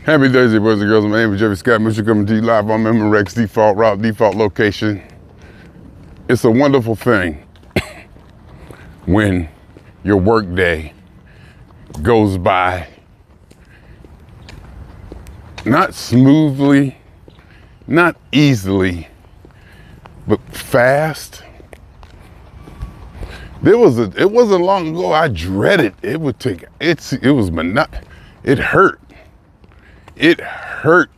Happy Thursday, boys and girls. My name is Jeffrey Scott Mitchell, coming to you live on Memorex default route, default location. It's a wonderful thing when your workday goes by not smoothly, not easily, but fast. It wasn't long ago I dreaded it would take, it hurt. It hurt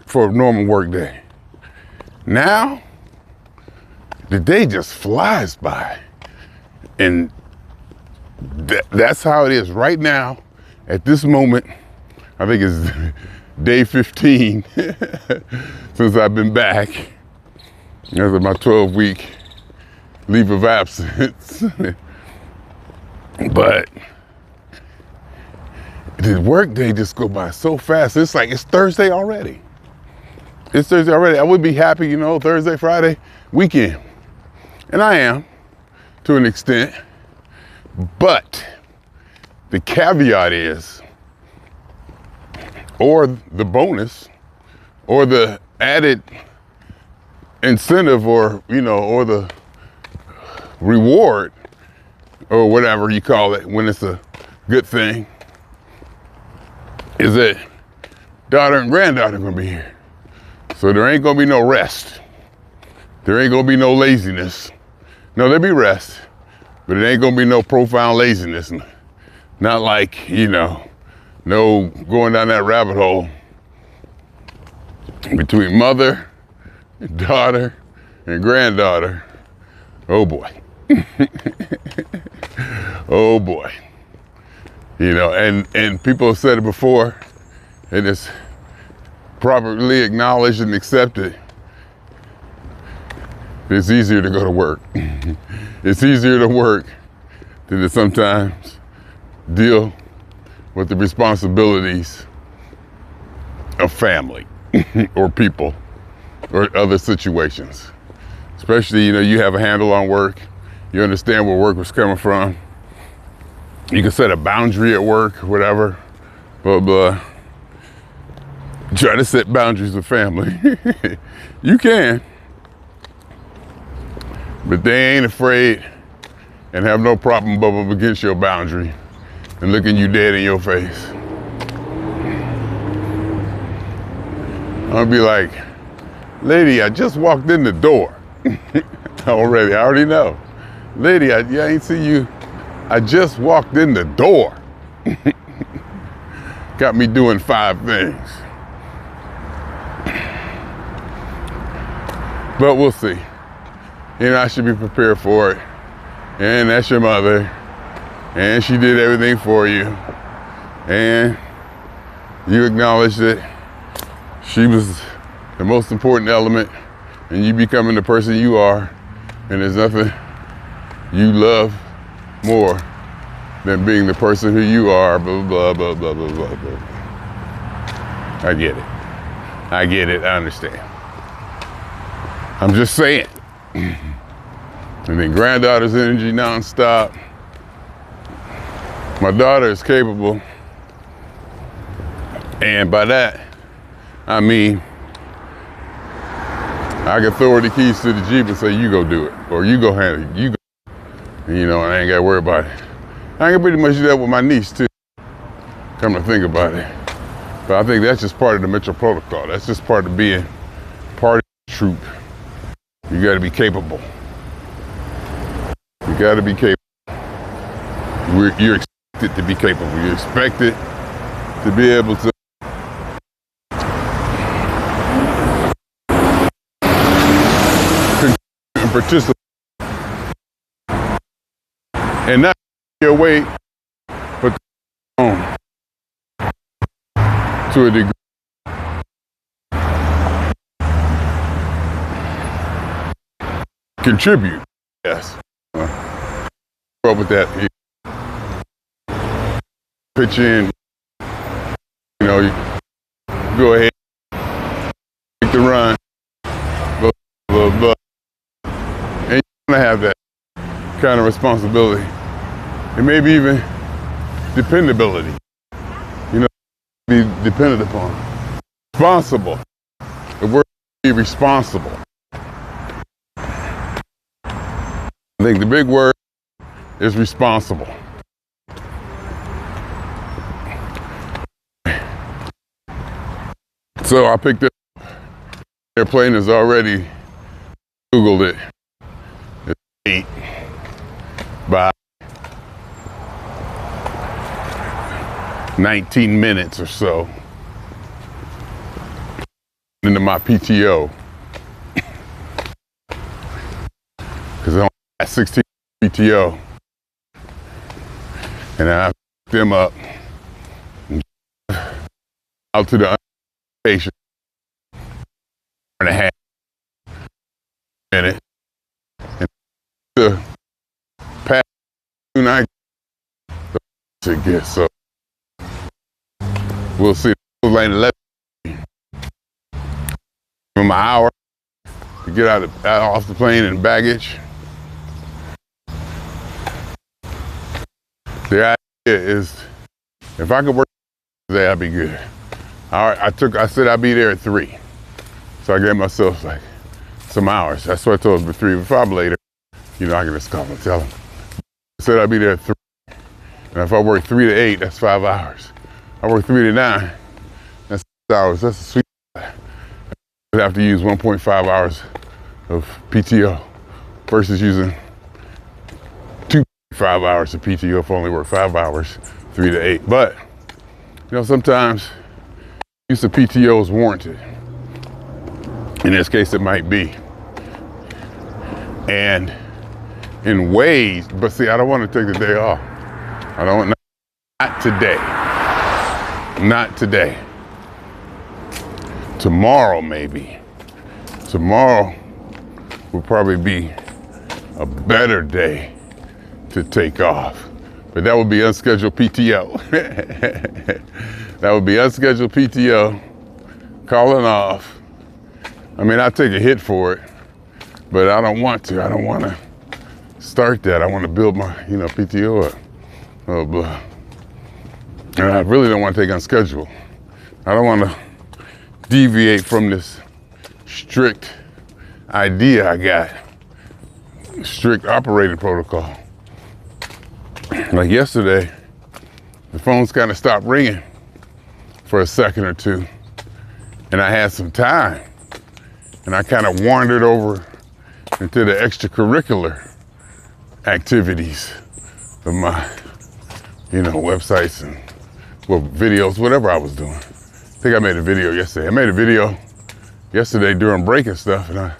for a normal work day. Now, the day just flies by. And that's how it is right now. At this moment, I think it's day 15 since I've been back. After my 12-week leave of absence. But the work day just go by so fast. It's like it's Thursday already. It's Thursday already. I would be happy, Thursday, Friday, weekend. And I am, to an extent. But the caveat is, or the bonus, or the added incentive, or the reward, or whatever you call it when it's a good thing, is that daughter and granddaughter are gonna be here. So there ain't gonna be no rest. There ain't gonna be no laziness. No, there'll be rest, but it ain't gonna be no profound laziness. Not like, no going down that rabbit hole between mother, daughter, and granddaughter. Oh boy. Oh boy. And people have said it before, and it's properly acknowledged and accepted. It's easier to go to work. It's easier to work than to sometimes deal with the responsibilities of family or people or other situations. Especially, you have a handle on work. You understand where work was coming from. You can set a boundary at work, whatever, blah. Try to set boundaries with family. You can. But they ain't afraid and have no problem bumping against your boundary and looking you dead in your face. I'll be like, lady, I just walked in the door. I already know. Lady, I ain't see you. I just walked in the door. Got me doing 5 things. But we'll see. I should be prepared for it. And that's your mother. And she did everything for you. And you acknowledge that she was the most important element in you becoming the person you are. And there's nothing you love more than being the person who you are, blah, blah, blah, blah, blah, blah, blah. I get it, I understand. I'm just saying. And then granddaughter's energy nonstop. My daughter is capable. And by that, I mean, I can throw her the keys to the Jeep and say, you go do it. Or you go handle it, you go. And I ain't gotta worry about it. I can pretty much do that with my niece too. Come to think about it. But I think that's just part of the Mitchell protocol. That's just part of being part of the troop. You gotta be capable. You gotta be capable. You're expected to be capable. You're expected to be able to and participate. And not your way, but to a degree. Contribute, yes. Up with that, pitch in. You go ahead, take the run, blah, blah, blah. And you want to have that kind of responsibility. And maybe even dependability. Be depended upon. Responsible. The word be responsible. I think the big word is responsible. So I picked up, airplane is already, Googled it. It's 8 by 19 minutes or so into my PTO. Because I only got 16 PTO. And I picked them up and out to the patient and a half minute. And the past 2 nights to get, so we'll see. It was like 11 from an hour to get out off the plane and baggage. The idea is, if I could work today, I'd be good. All right, I said I'd be there at 3. So I gave myself like some hours. That's what I told him, 3, but 5 later, you know, I can just call and tell him. I said I'd be there at 3. And if I work 3 to 8, that's 5 hours. I work 3 to 9, that's 6 hours. That's a sweet spot. I'd have to use 1.5 hours of PTO versus using 2.5 hours of PTO if I only work 5 hours, 3 to 8. But, you know, sometimes use of PTO is warranted. In this case, it might be. And in ways, but see, I don't want to take the day off. I don't want, not today. Not today. Tomorrow, maybe. Tomorrow will probably be a better day to take off. But that would be unscheduled PTO. That would be unscheduled PTO, calling off. I mean, I take a hit for it, but I don't want to. I don't want to start that. I want to build my, PTO up. Oh, blah. And I really don't want to take unscheduled. I don't want to deviate from this strict idea I got, strict operating protocol. Like yesterday, the phones kind of stopped ringing for a second or two, and I had some time, and I kind of wandered over into the extracurricular activities of my, websites and videos, whatever I was doing. I think I made a video yesterday. I made a video yesterday during break and stuff, and I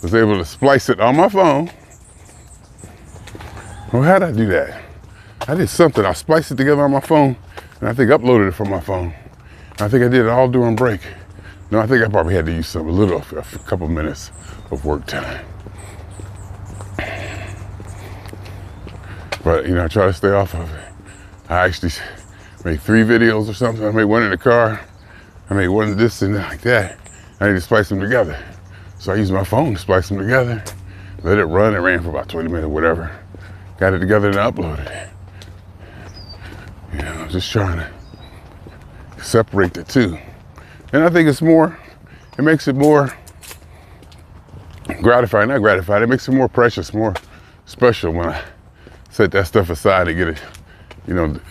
was able to splice it on my phone. Well, how did I do that? I did something. I spliced it together on my phone, and I think uploaded it from my phone. I think I did it all during break. No, I think I probably had to use a couple minutes of work time. But, I try to stay off of it. I actually made 3 videos or something. I made one in the car. I made one of this and like that. I need to splice them together. So I used my phone to splice them together. Let it run. It ran for about 20 minutes, whatever. Got it together and uploaded it. Just trying to separate the two. And I think it makes it more gratifying, not gratified, it makes it more precious, more special when I set that stuff aside and get it,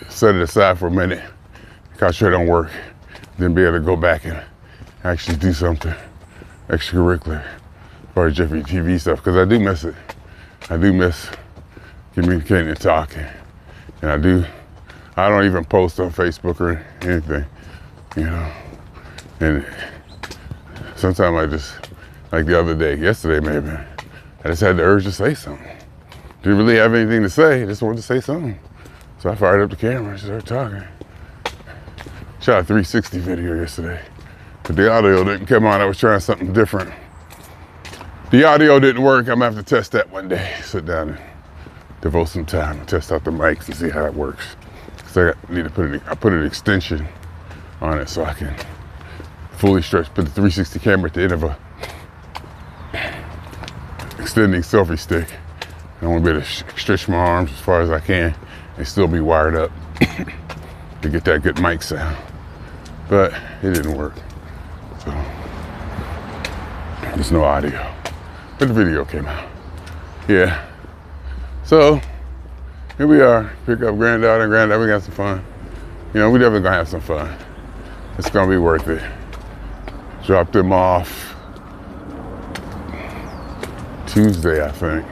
set it aside for a minute, concentrate on work, then be able to go back and actually do something extracurricular or Jeffrey TV stuff, because I do miss it. I do miss communicating and talking. And I don't even post on Facebook or anything, And sometimes I just, like the other day, yesterday maybe, I just had the urge to say something. Didn't really have anything to say, I just wanted to say something. So I fired up the camera and started talking. Shot a 360 video yesterday, but the audio didn't come on. I was trying something different. The audio didn't work. I'm gonna have to test that one day. Sit down and devote some time and test out the mics and see how it works. So I need to put an extension on it so I can fully stretch, put the 360 camera at the end of a extending selfie stick. I want to be able to stretch my arms as far as I can and still be wired up to get that good mic sound. but it didn't work. So there's no audio, but the video came out. Yeah. So here we are, pick up granddaughter and granddad. We got some fun. You know, we definitely gonna have some fun. It's gonna be worth it. Drop them off Tuesday, I think.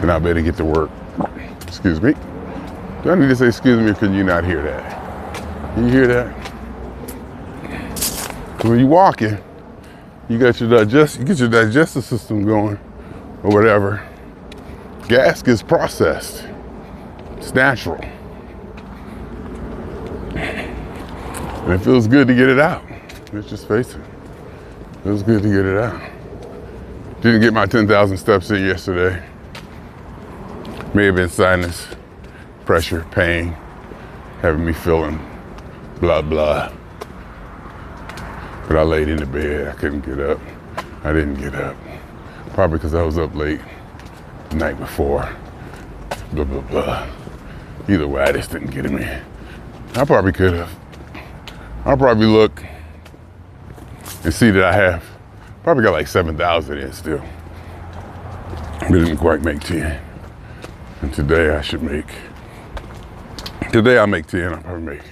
Then I better get to work. Excuse me. Do I need to say excuse me, or can you not hear that? Can you hear that? When you're walking, you get your digestive system going, or whatever. Gas gets processed. It's natural. And it feels good to get it out. Let's just face it. It feels good to get it out. Didn't get my 10,000 steps in yesterday. May have been sinus, pressure, pain, having me feeling blah, blah. But I laid in the bed, I couldn't get up. I didn't get up. Probably because I was up late the night before, blah, blah, blah. Either way, I just didn't get him in. I probably could have. I'll probably look and see that I have probably got like 7,000 in still. But didn't quite make 10. And today I'll make 10, I'll probably make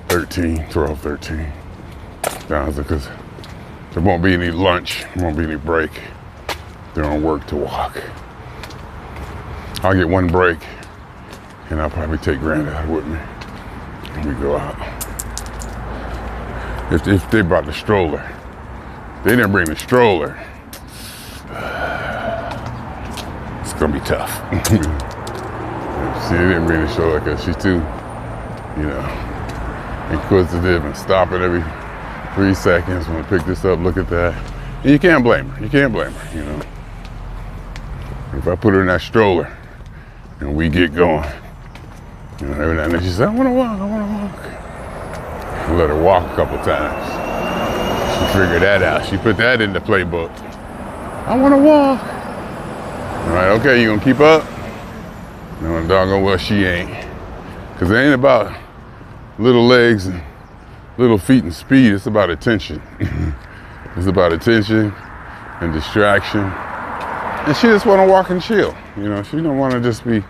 13, 12, 13. Because there won't be any lunch, there won't be any break during work to walk. I'll get one break and I'll probably take granddad with me and we go out. If they brought the stroller. They didn't bring the stroller. It's gonna be tough. See, they didn't bring the stroller because she's too, inquisitive and stopping every 3 seconds. When I pick this up, look at that. And you can't blame her. If I put her in that stroller and we get going, every now and then she says, I wanna walk. I let her walk a couple times. She figured that out. She put that in the playbook. I wanna walk. All right, okay, you gonna keep up? No, doggone well she ain't. Cause it ain't about little legs and little feet and speed, it's about attention. It's about attention and distraction. And she just wanna walk and chill. She don't wanna just be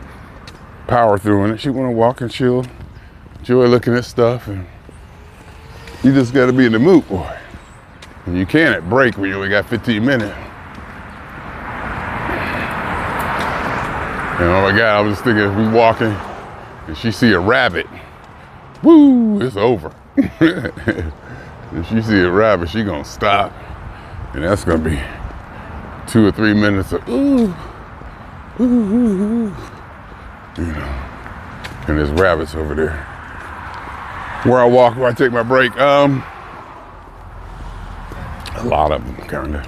power through it. She wanna walk and chill, enjoy looking at stuff, and you just gotta be in the mood for it. And you can't at break when you only got 15 minutes. And oh my God, I was just thinking if we walking and she see a rabbit, woo, it's over. If she see a rabbit, she gonna stop. And that's gonna be 2 or 3 minutes of ooh, ooh, ooh, ooh. And there's rabbits over there. Where I take my break, a lot of them, kinda.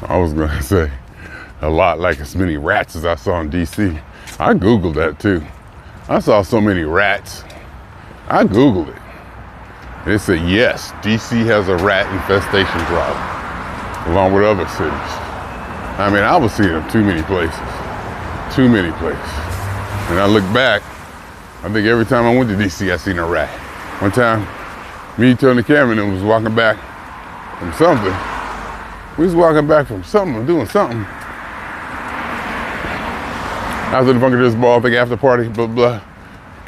I was gonna say a lot, like as many rats as I saw in DC. I Googled that too. I saw so many rats. I Googled it. It said, yes, DC has a rat infestation problem, along with other cities. I mean, I was seeing them too many places. And I look back, I think every time I went to DC, I seen a rat. One time, me, Tony Cameron, was walking back from something. We was walking back from something, doing something. I was in the Funky This Ball, I think after party, blah, blah.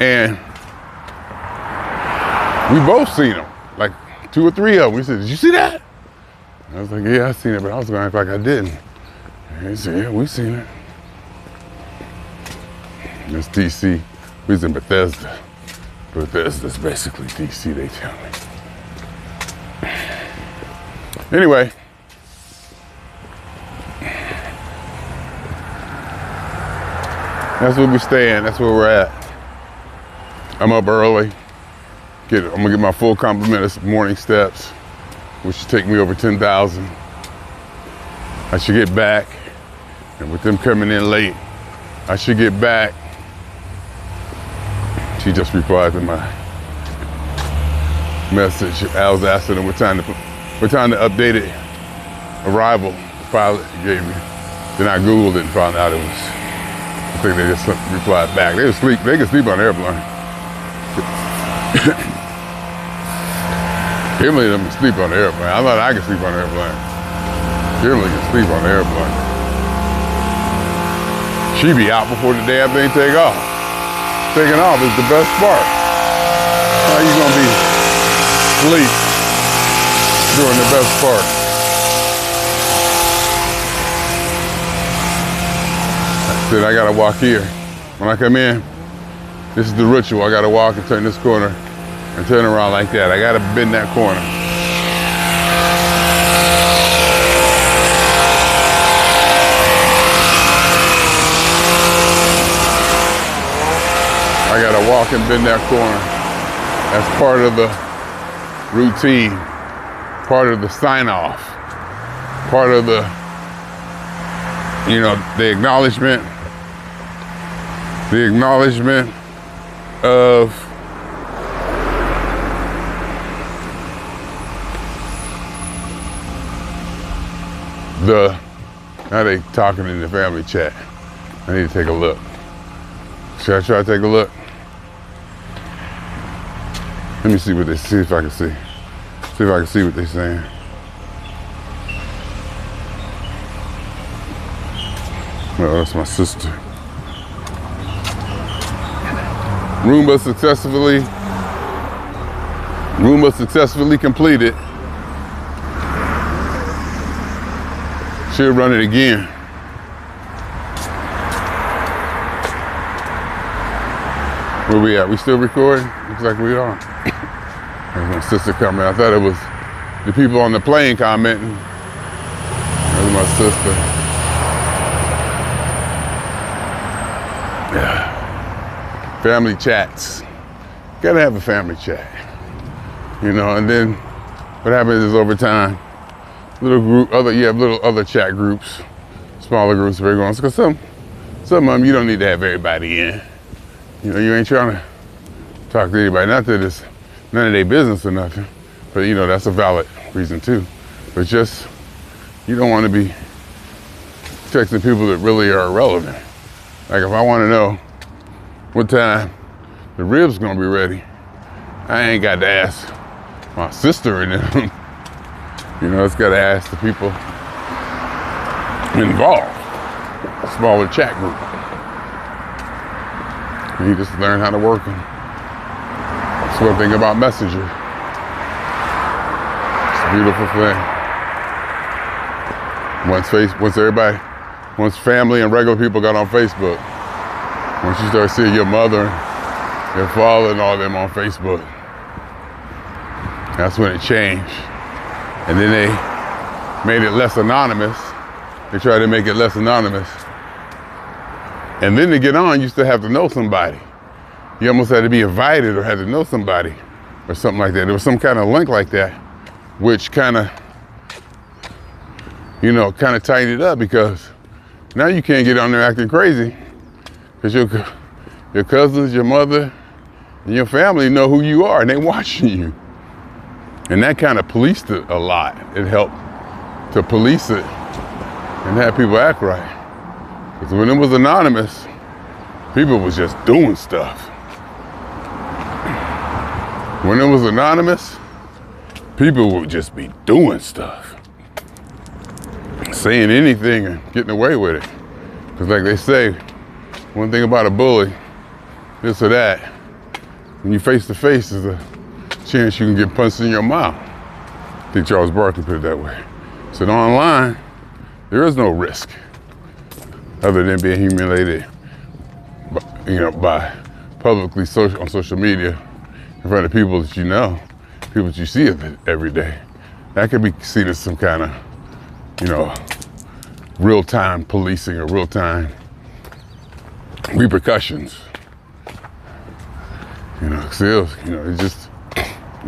And we both seen them, like 2 or 3 of them. We said, did you see that? I was like, yeah, I seen it, but I was gonna act like I didn't. And he said, yeah, we seen it. It's DC. We was in Bethesda. Bethesda's basically DC, they tell me. Anyway. That's where we staying, that's where we're at. I'm up early. I'm gonna get my full complement of morning steps, which should take me over 10,000. I should get back, and with them coming in late, I should get back. She just replied to my message. I was asking her what time the updated arrival pilot gave me. Then I Googled it and found out it was, I think they just replied back. They could sleep on the airplane. Kimberly let me sleep on the airplane. I thought I could sleep on the airplane. Kimberly can sleep on the airplane. She be out before the damn thing take off. Taking off is the best part. How you gonna be asleep during the best part? Then I gotta walk here. When I come in, this is the ritual. I gotta walk and turn this corner and turn around like that. I gotta bend that corner. I gotta walk and bend that corner. That's part of the routine, part of the sign off, part of the, the acknowledgement of now they talking in the family chat. I need to take a look. Should I try to take a look? Let me see what they see if I can see. See if I can see what they're saying. Oh, that's my sister. Roomba successfully completed. She'll run it again. Where we at? We still recording? Looks like we are. There's my sister coming. I thought it was the people on the plane commenting. There's my sister. Yeah. Family chats. Gotta have a family chat. And then what happens is over time, you have little other chat groups, smaller groups where you're going. Because some of them you don't need to have everybody in. You ain't trying to talk to anybody. Not that it's none of their business or nothing, but that's a valid reason too. But just, you don't want to be texting people that really are irrelevant. Like if I want to know what time the ribs gonna be ready, I ain't got to ask my sister and them. It's got to ask the people involved, smaller chat group. And you just learn how to work them. That's one thing about Messenger. It's a beautiful thing. Once family and regular people got on Facebook, once you start seeing your mother, your father and all them on Facebook, that's when it changed. And then they made it less anonymous. They tried to make it less anonymous. And then to get on, you still have to know somebody. You almost had to be invited or had to know somebody or something like that. There was some kind of link like that, which kind of tightened it up, because now you can't get on there acting crazy, because your cousins, your mother, and your family know who you are and they watching you. And that kind of policed it a lot. It helped to police it and have people act right. Because when it was anonymous, people was just doing stuff. When it was anonymous, people would just be doing stuff. Saying anything and getting away with it. Because like they say, one thing about a bully, this or that, when you face to face, is a chance you can get punched in your mouth. I think Charles Barkley put it that way. So online, there is no risk other than being humiliated, by publicly on social media in front of people that you know, people that you see every day. That could be seen as some kind of, real-time policing or real-time repercussions. It's just,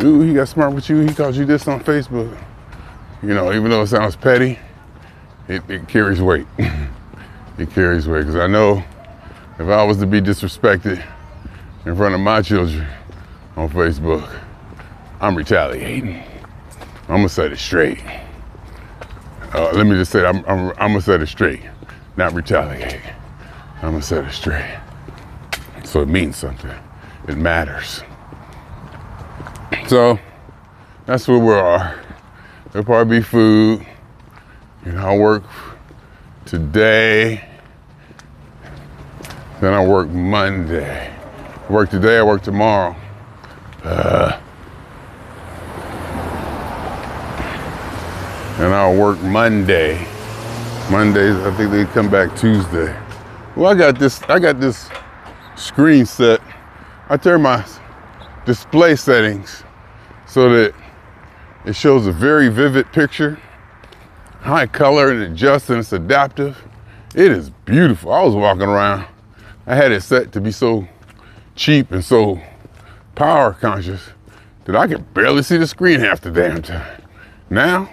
ooh, he got smart with you, he called you this on Facebook. Even though it sounds petty, it carries weight. It carries weight, because I know if I was to be disrespected in front of my children on Facebook, I'm retaliating. I'm gonna set it straight. Let me just say, I'm gonna set it straight, not retaliate. I'm gonna set it straight. So it means something. It matters. So that's where we are. There'll probably be food. I'll work today. Then I work Monday. I work today, I work tomorrow. And I'll work Monday. Mondays, I think they come back Tuesday. Well, I got this screen set. I turn my display settings so that it shows a very vivid picture, high color, and adjusts, and it's adaptive. It is beautiful. I was walking around. I had it set to be so cheap and so power conscious that I could barely see the screen half the damn time. Now,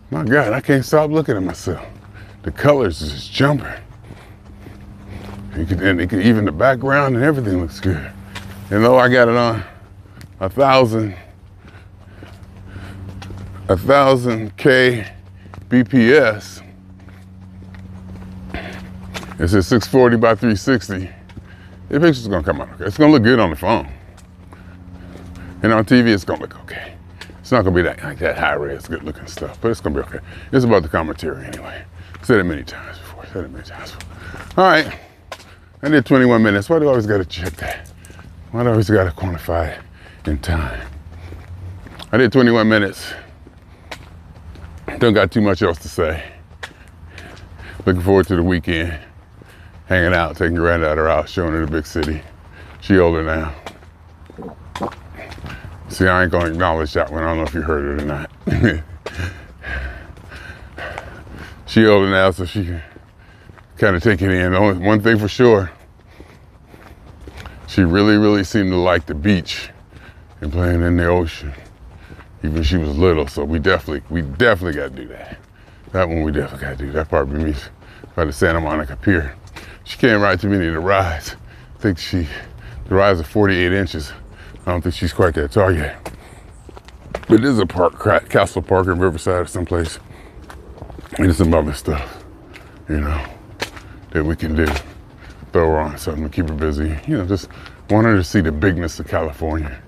my God, I can't stop looking at myself. The colors is just jumping. Even the background and everything looks good. And though I got it on 1000K BPS, it says 640 by 360. The picture's gonna come out okay. It's gonna look good on the phone. And on TV, it's gonna look okay. It's not gonna be that high res, good looking stuff, but it's gonna be okay. It's about the commentary anyway. Said it many times before, All right, I did 21 minutes. Why do I always gotta check that? Why do I always gotta quantify it in time? I did 21 minutes. Don't got too much else to say. Looking forward to the weekend. Hanging out, taking your granddaughter out, showing her the big city. She older now. See, I ain't gonna acknowledge that one. I don't know if you heard it or not. She older now, so she can kind of take it in. Only one thing for sure, she really, really seemed to like the beach and playing in the ocean. Even when she was little, so we definitely gotta do that. That one we definitely gotta do. That probably means by the Santa Monica Pier. She can't ride too many of the rides. I think the rides are 48 inches. I don't think she's quite that tall yet. But there's a park, Castle Park in Riverside or someplace. And there's some other stuff, that we can do. Throw her on something to keep her busy. Just want her to see the bigness of California.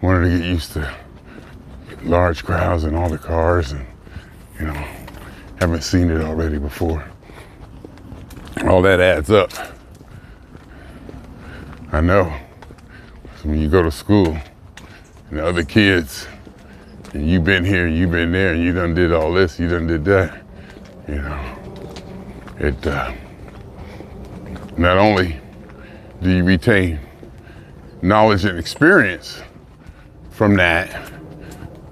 Want her to get used to large crowds and all the cars and, haven't seen it already before. All that adds up. I know. So when you go to school and the other kids, and you've been here, you've been there, and you done did all this, you done did that, it, not only do you retain knowledge and experience from that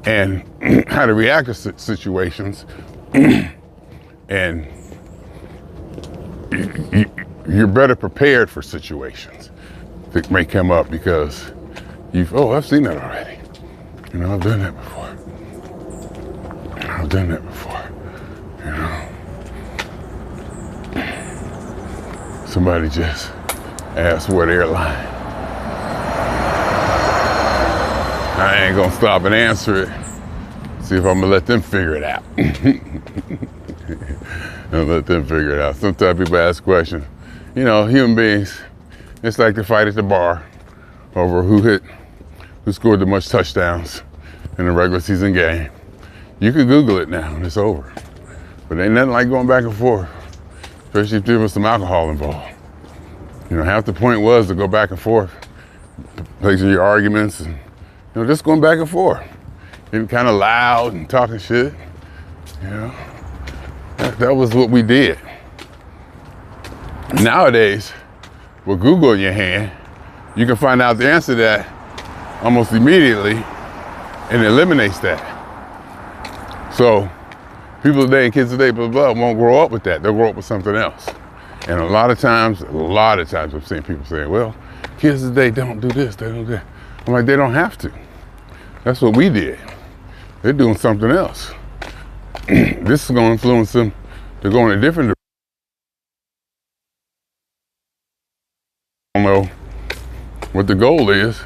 and how to react to situations, and you're better prepared for situations that may come up because I've seen that already. I've done that before. Somebody just asked what airline. I ain't gonna stop and answer it. See if I'm gonna let them figure it out. I'll let them figure it out. Sometimes people ask questions. Human beings, it's like the fight at the bar over who scored the most touchdowns in a regular season game. You can Google it now and it's over. But ain't nothing like going back and forth, especially if there was some alcohol involved. Half the point was to go back and forth, placing your arguments and, just going back and forth. Getting kind of loud and talking shit, That was what we did. Nowadays, with Google in your hand, you can find out the answer to that almost immediately and it eliminates that. So people today and kids today, blah, blah, won't grow up with that. They'll grow up with something else. And a lot of times I've seen people saying, well, kids today don't do this, they don't do that. I'm like, they don't have to. That's what we did. They're doing something else. This is going to influence them to go in a different direction. We don't know what the goal is,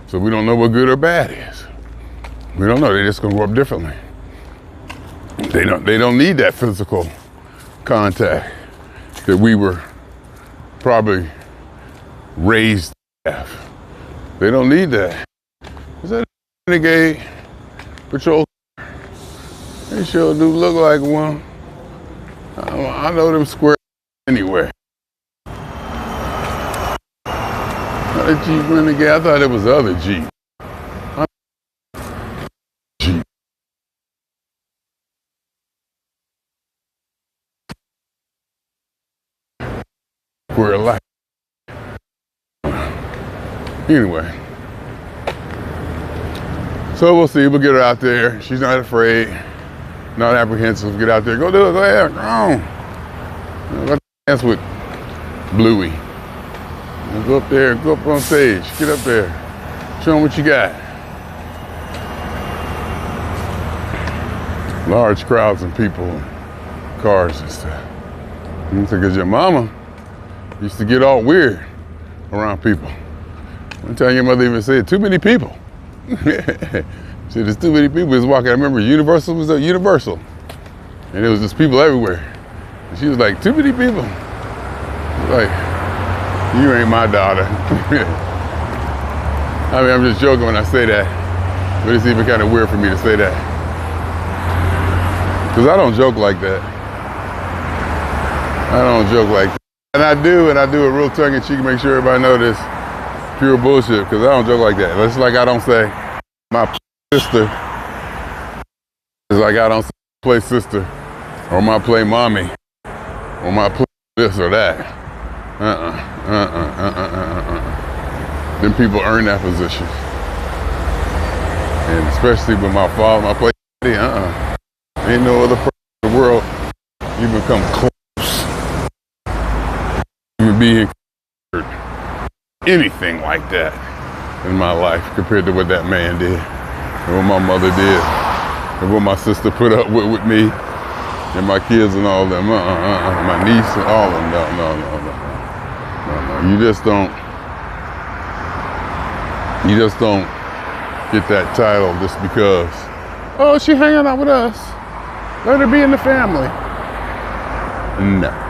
so we don't know what good or bad is. We don't know. They're just going to grow up differently. They don't need that physical contact that we were probably raised to have. They don't need that. Is that renegade patrol. They sure do look like one. I know them square anywhere. Not a Jeep Renegade. I thought it was the other Jeep. Jeep. Square light. Anyway. So we'll see. We'll get her out there. She's not afraid, not apprehensive. Get out there. Go do it. Go ahead. Go on. Let's dance with Bluey. Go up there. Go up on stage. Get up there. Show them what you got. Large crowds of people, cars and stuff. Because your mama used to get all weird around people. One time your mother even said, too many people. She said, there's too many people was walking. I remember Universal was at Universal. And there was just people everywhere. And she was like, too many people. Like, you ain't my daughter. I mean, I'm just joking when I say that. But it's even kind of weird for me to say that. Because I don't joke like that. I don't joke like that. And I do it real tongue-in-cheek to make sure everybody knows this. Pure bullshit, because I don't joke like that. It's like I don't say my sister. It's like I don't say play sister, or my play mommy, or my play this or that. Then people earn that position. And especially with my father, my play daddy, ain't no other person in the world you become close. Even being anything like that in my life compared to what that man did and what my mother did and what my sister put up with me and my kids and all of them, my niece and all of them. No. You just don't get that title just because, oh, she hanging out with us. Let her be in the family. No.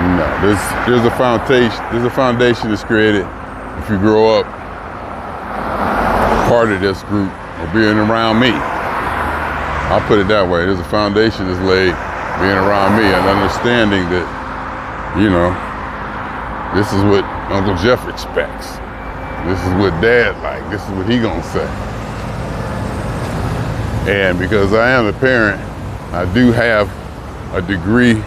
No, there's a foundation that's created if you grow up part of this group or being around me. I'll put it that way. There's a foundation that's laid being around me and understanding that, you know, this is what Uncle Jeff expects. This is what Dad like. This is what he gonna say. And because I am a parent, I do have a degree.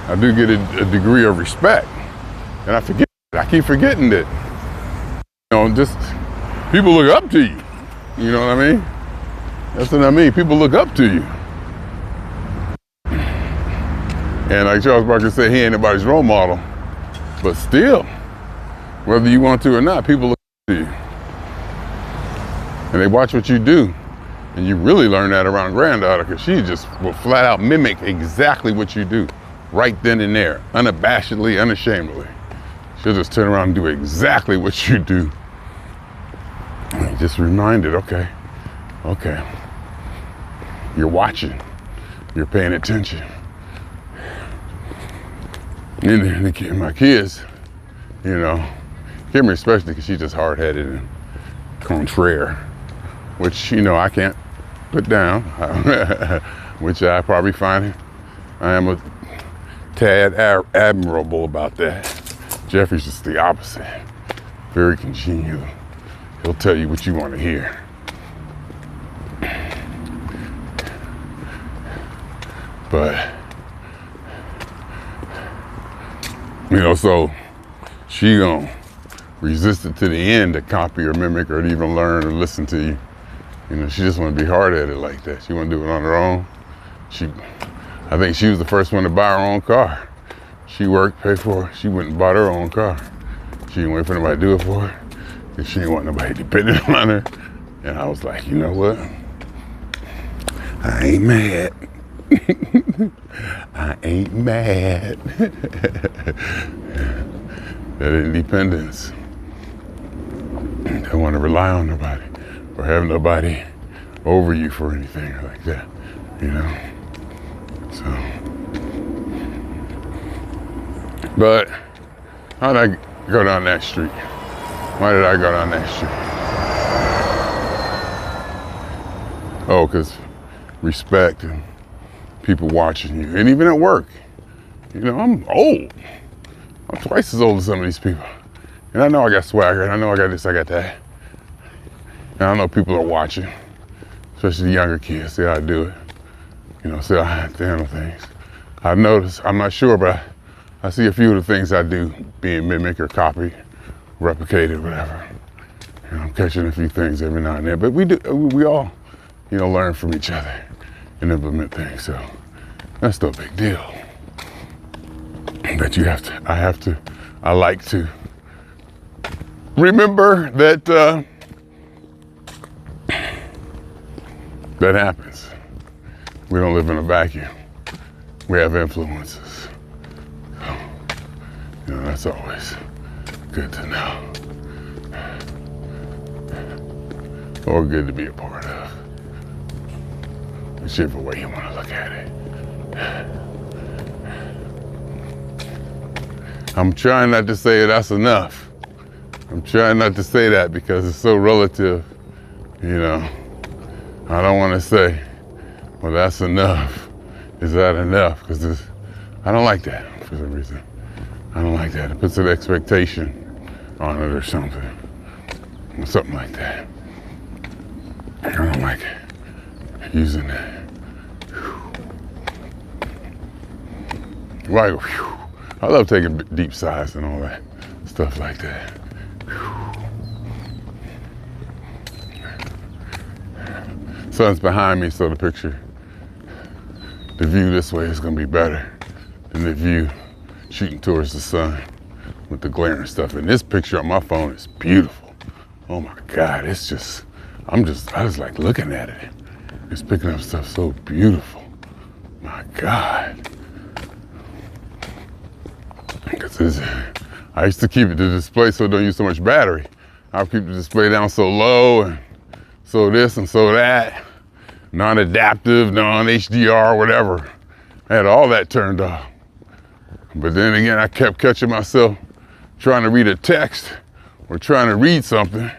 I do get a degree of respect, and I keep forgetting that, you know, just people look up to you. You know what I mean? That's what I mean. People look up to you. And like Charles Barkley said, he ain't nobody's role model, but still, whether you want to or not, people look up to you. And they watch what you do. And you really learn that around granddaughter, because she just will flat out mimic exactly what you do. Right then and there, unabashedly, unashamedly. She'll just turn around and do exactly what you do. And just reminded, okay, you're watching, you're paying attention. And then my kids, you know, Kimmy especially, because she's just hard-headed and contraire, which, you know, I can't put down, which I probably find I am a tad admirable about that. Jeffrey's just the opposite. Very congenial. He'll tell you what you want to hear. But, you know, so she gonna resist it to the end to copy or mimic or to even learn or listen to you. You know, she just want to be hard-headed like that. She want to do it on her own. I think she was the first one to buy her own car. She worked, paid for it. She went and bought her own car. She didn't wait for nobody to do it for her, because she didn't want nobody dependent on her. And I was like, you know what? I ain't mad. I ain't mad. That independence. Don't want to rely on nobody or have nobody over you for anything like that, you know? So, but how did I go down that street? Why did I go down that street? Oh, because respect and people watching you. And even at work, you know, I'm old. I'm twice as old as some of these people. And I know I got swagger, and I know I got this, I got that. And I know people are watching, especially the younger kids, see how I do it. You know, see how I have to handle things. I notice, I'm not sure, but I see a few of the things I do being mimicked or copied, replicated, whatever. And I'm catching a few things every now and then. But we all, you know, learn from each other and implement things. So that's no big deal. But I like to remember that that happens. We don't live in a vacuum. We have influences. So, you know, that's always good to know. Or good to be a part of. Whichever way you want to look at it. I'm trying not to say that's enough. I'm trying not to say that because it's so relative, you know. I don't want to say, well, that's enough. Is that enough? Because I don't like that for some reason. I don't like that. It puts an expectation on it or something. Or something like that. I don't like using that. Right. I love taking deep sighs and all that stuff like that. Sun's behind me, so the view this way is gonna be better than the view shooting towards the sun with the glare and stuff. And this picture on my phone is beautiful. Oh my God, it's just, I just like looking at it. It's picking up stuff so beautiful. My God. Because I used to keep the display so it don't use so much battery. I'll keep the display down so low and so this and so that. Non-adaptive, non-HDR, whatever. I had all that turned off. But then again, I kept catching myself trying to read a text or trying to read something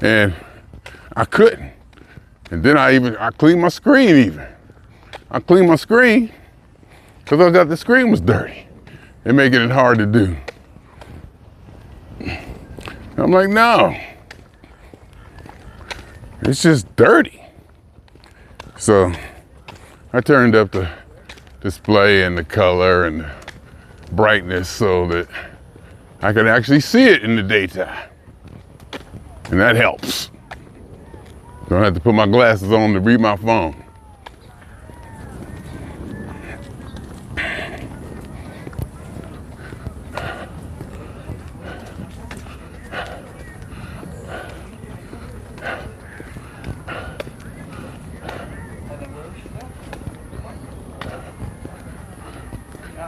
and I couldn't. And then I cleaned my screen even. I cleaned my screen because I thought the screen was dirty and making it hard to do. I'm like, no, it's just dirty. So I turned up the display and the color and the brightness so that I could actually see it in the daytime. And that helps. Don't have to put my glasses on to read my phone.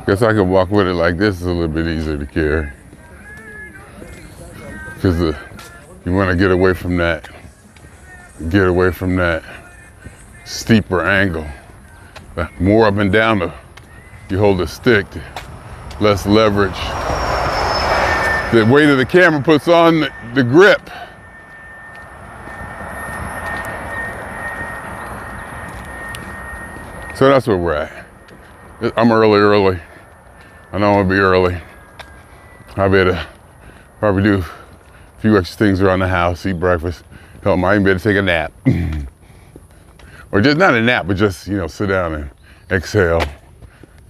Guess I could walk with it like this. Is a little bit easier to carry. Because you want to get away from that steeper angle. The more up and down you hold the stick, the less leverage the weight of the camera puts on the grip. So that's where we're at. I'm early. I know I'm gonna be early. I better probably do a few extra things around the house, eat breakfast. Hell, I might even better take a nap. Or just not a nap, but just, sit down and exhale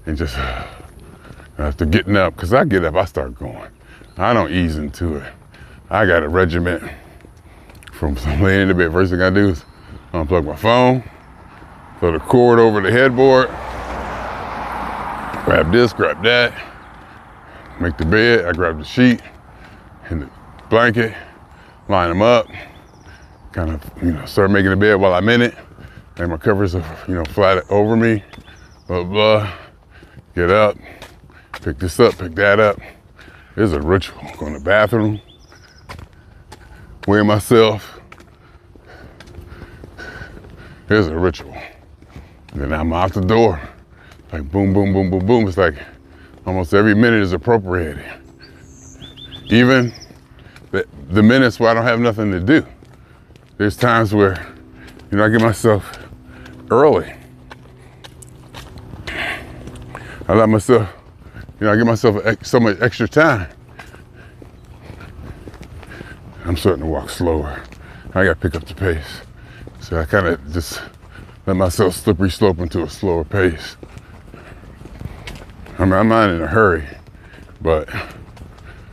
and just after getting up, because I get up, I start going. I don't ease into it. I got a regiment from laying in the bed. First thing I do is unplug my phone, throw the cord over the headboard, grab this, grab that, make the bed. I grab the sheet and the blanket, line them up, kind of, start making the bed while I'm in it. And my covers are, flat over me, blah, blah. Get up, pick this up, pick that up. There's a ritual. Go in the bathroom, weigh myself. There's a ritual. Then I'm out the door. Like boom, boom, boom, boom, boom. It's like almost every minute is appropriated. Even the minutes where I don't have nothing to do. There's times where You know, I give myself early. I let myself, you know, I give myself so much extra time. I'm starting to walk slower. I gotta pick up the pace. So I kind of just let myself slippery slope into a slower pace. I mean, I'm not in a hurry, but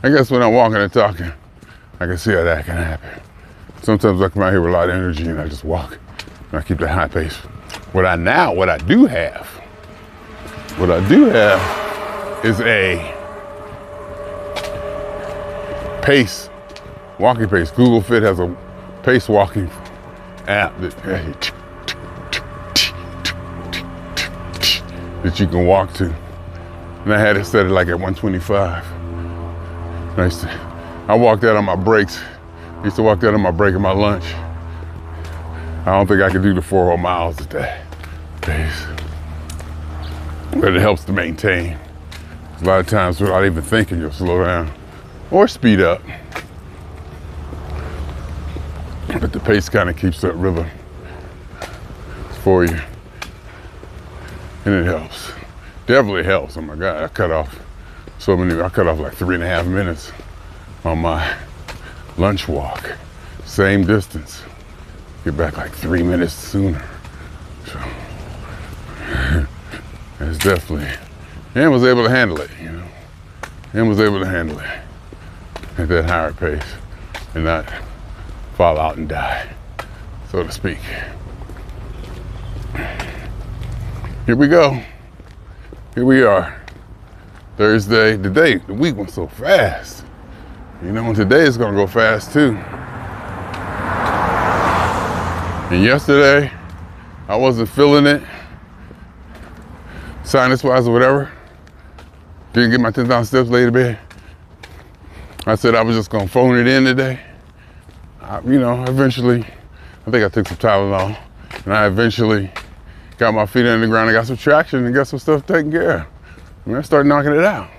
I guess when I'm walking and talking, I can see how that can happen. Sometimes I come out here with a lot of energy and I just walk and I keep that high pace. What I do have is a pace, walking pace. Google Fit has a pace walking app that you can walk to. And I had it set like at 125. I walked out on my breaks. I used to walk out on my break and my lunch. I don't think I could do the 4 whole miles at that pace. But it helps to maintain. A lot of times without even thinking, you'll slow down or speed up. But the pace kind of keeps that rhythm for you. And it helps. Definitely helps. Oh my God, I cut off like 3.5 minutes on my lunch walk. Same distance. Get back like 3 minutes sooner. So it's definitely, and was able to handle it, you know. And was able to handle it at that higher pace and not fall out and die, so to speak. Here we go. Here we are. Thursday. The week went so fast. You know, and today is gonna go fast too. And yesterday, I wasn't feeling it, sinus-wise or whatever. Didn't get my 10,000 steps laid to bed. I said I was just gonna phone it in today. Eventually, I think I took some Tylenol, and I eventually got my feet on the ground and got some traction and got some stuff taken care of. And I started knocking it out.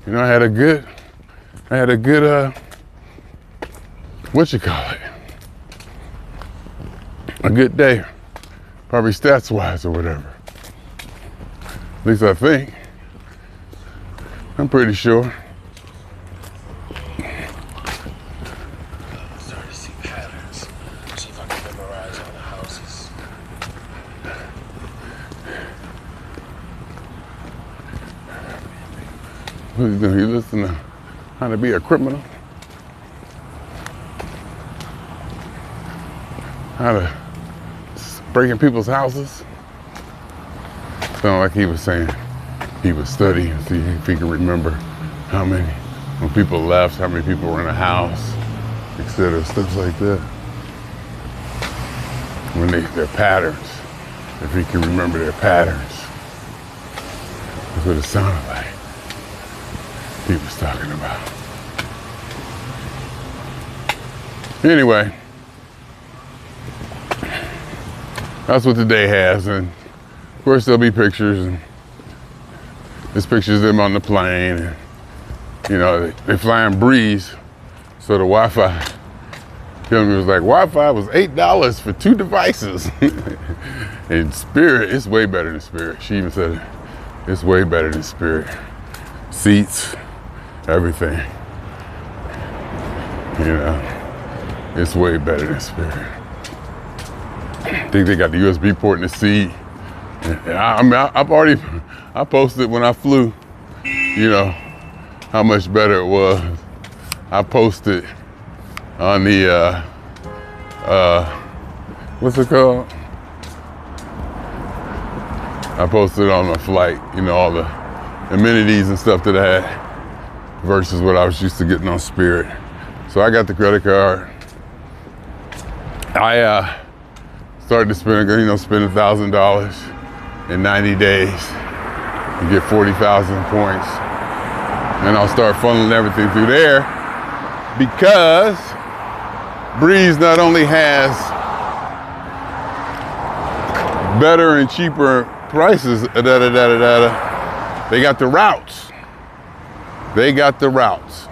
You know, I had a good, a good day, probably stats-wise or whatever. At least I think. I'm pretty sure. I'm starting to see patterns. See if I can memorize all the houses. What are you doing? You listening to How to Be a Criminal? How to break in people's houses? Sounded like he was saying he would study and see if he could remember how many, when people left, how many people were in a house, etc., stuff like that. When their patterns, if he can remember their patterns. That's what it sounded like he was talking about. Anyway, that's what the day has, and of course there'll be pictures, and there's pictures of them on the plane, and you know, they flying Breeze, so the Wi-Fi, Killian was like, Wi-Fi was $8 for 2 devices. And Spirit, it's way better than Spirit. She even said it's way better than Spirit. Seats, everything. You know, it's way better than Spirit. I think they got the USB port in the seat. And I posted when I flew, you know, how much better it was. I posted on the, what's it called? I posted on the flight, you know, all the amenities and stuff that I had versus what I was used to getting on Spirit. So I got the credit card. I started to spend $1,000 in 90 days and get 40,000 points. And I'll start funneling everything through there because Breeze not only has better and cheaper prices, they got the routes. They got the routes.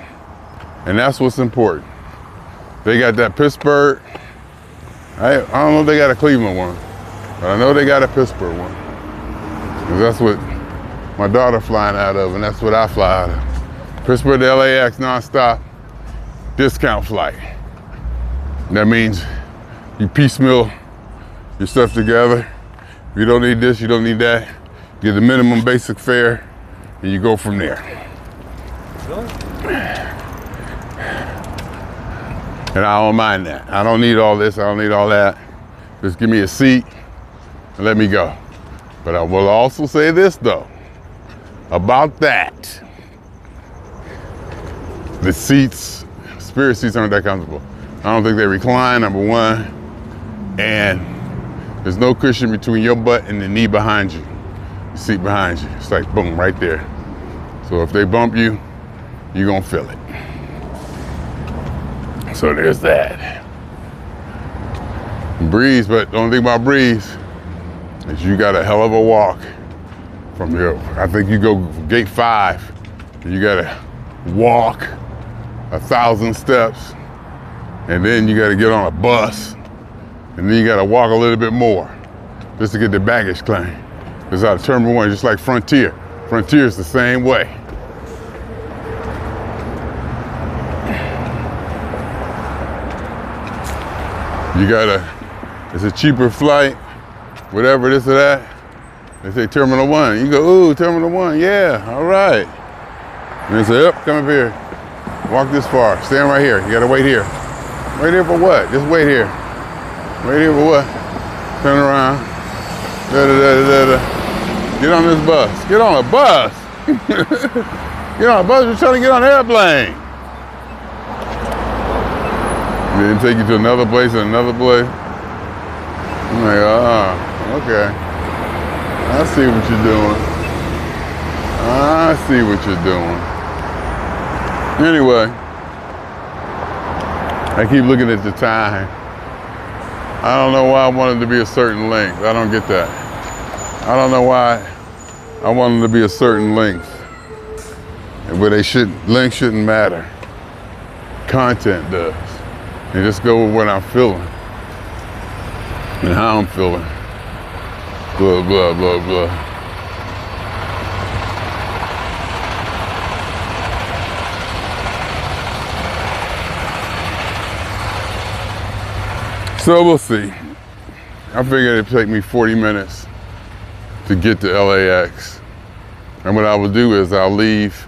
And that's what's important. They got that Pittsburgh. I don't know if they got a Cleveland one, but I know they got a Pittsburgh one. 'Cause that's what my daughter flying out of, and that's what I fly out of. Pittsburgh to LAX nonstop, discount flight. And that means you piecemeal your stuff together. If you don't need this, you don't need that. Get the minimum basic fare, and you go from there. And I don't mind that. I don't need all this, I don't need all that. Just give me a seat and let me go. But I will also say this though, about that. The seats, Spirit seats aren't that comfortable. I don't think they recline, number one. And there's no cushion between your butt and the knee behind you, the seat behind you. It's like boom, right there. So if they bump you, you're gonna feel it. So there's that. Breeze, but the only thing about Breeze is you got a hell of a walk from your, I think you go gate 5, and you gotta walk 1,000 steps, and then you gotta get on a bus, and then you gotta walk a little bit more just to get the baggage claim. It's out of Terminal 1, just like Frontier. Frontier is the same way. You gotta, it's a cheaper flight, whatever this or that. They say Terminal 1. You go, ooh, Terminal 1, yeah, all right. And they say, yep, come up here. Walk this far, stand right here. You gotta wait here. Wait here for what? Just wait here. Wait here for what? Turn around. Get on this bus. Get on a bus. Get on a bus, you're trying to get on an airplane. And then take you to another place and another place. I'm like, oh, okay. I see what you're doing. I see what you're doing. Anyway, I keep looking at the time. I don't know why I want it to be a certain length. I don't get that. I don't know why I want them to be a certain length. But length shouldn't matter. Content does. And just go with what I'm feeling and how I'm feeling. Blah, blah, blah, blah. So we'll see. I figured it'd take me 40 minutes to get to LAX. And what I will do is I'll leave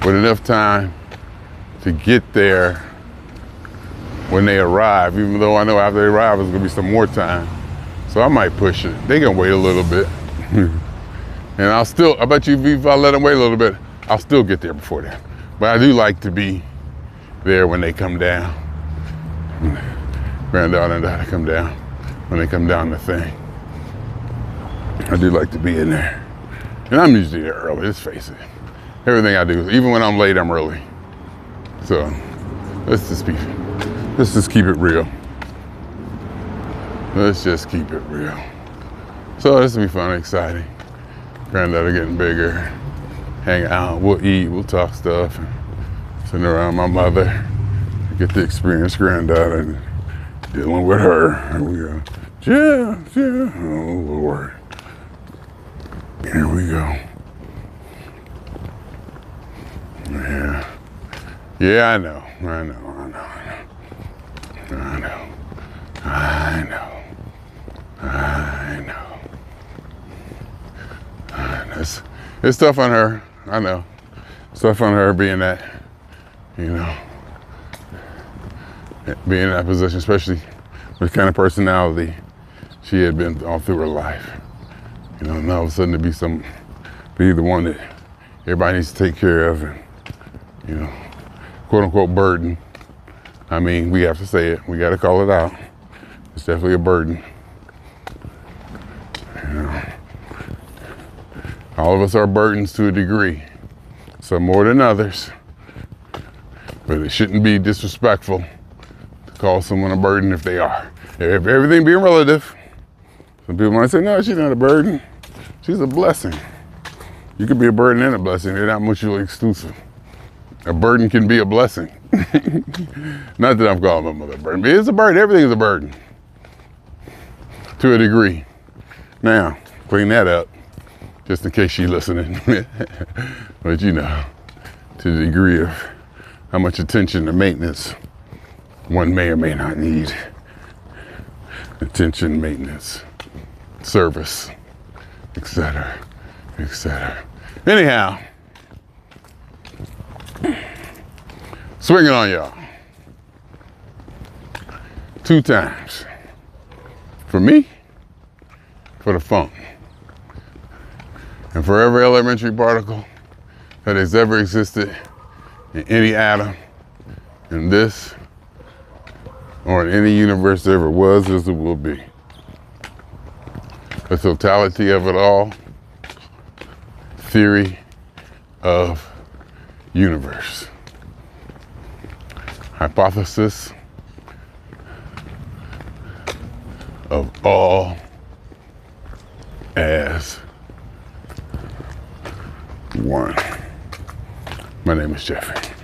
with enough time to get there when they arrive, even though I know after they arrive there's gonna be some more time. So I might push it. They can wait a little bit. And I bet you if I let them wait a little bit, I'll still get there before then. But I do like to be there when they come down. Granddaughter and daughter come down, when they come down the thing. I do like to be in there. And I'm usually there early, let's face it. Everything I do, even when I'm late, I'm early. So let's just keep it real. Let's just keep it real. So this will be fun and exciting. Granddaughter getting bigger, hang out, we'll eat, we'll talk stuff, and sitting around my mother, get to experience granddaughter and dealing with her. And we go, yeah, oh Lord. Here we go. Yeah, I know. It's tough on her, I know. It's tough on her being that, being in that position, especially with the kind of personality she had been all through her life. And all of a sudden to be the one that everybody needs to take care of and, quote unquote burden. I mean, we have to say it, we gotta call it out. It's definitely a burden. All of us are burdens to a degree, some more than others, but it shouldn't be disrespectful to call someone a burden if they are. If everything being relative, some people might say, no, she's not a burden, she's a blessing. You could be a burden and a blessing, they're not mutually exclusive. A burden can be a blessing. Not that I'm calling my mother a burden, but it's a burden. Everything is a burden to a degree. Now, clean that up, just in case she's listening. But you know, to the degree of how much attention and maintenance one may or may not need. Attention, maintenance, service, etc., etc. Anyhow, swinging on y'all 2 times. For me, for the phone, and for every elementary particle that has ever existed in any atom in this or in any universe there ever was, as it will be. The totality of it all, theory of universe. Hypothesis of all as one. My name is Jeffrey.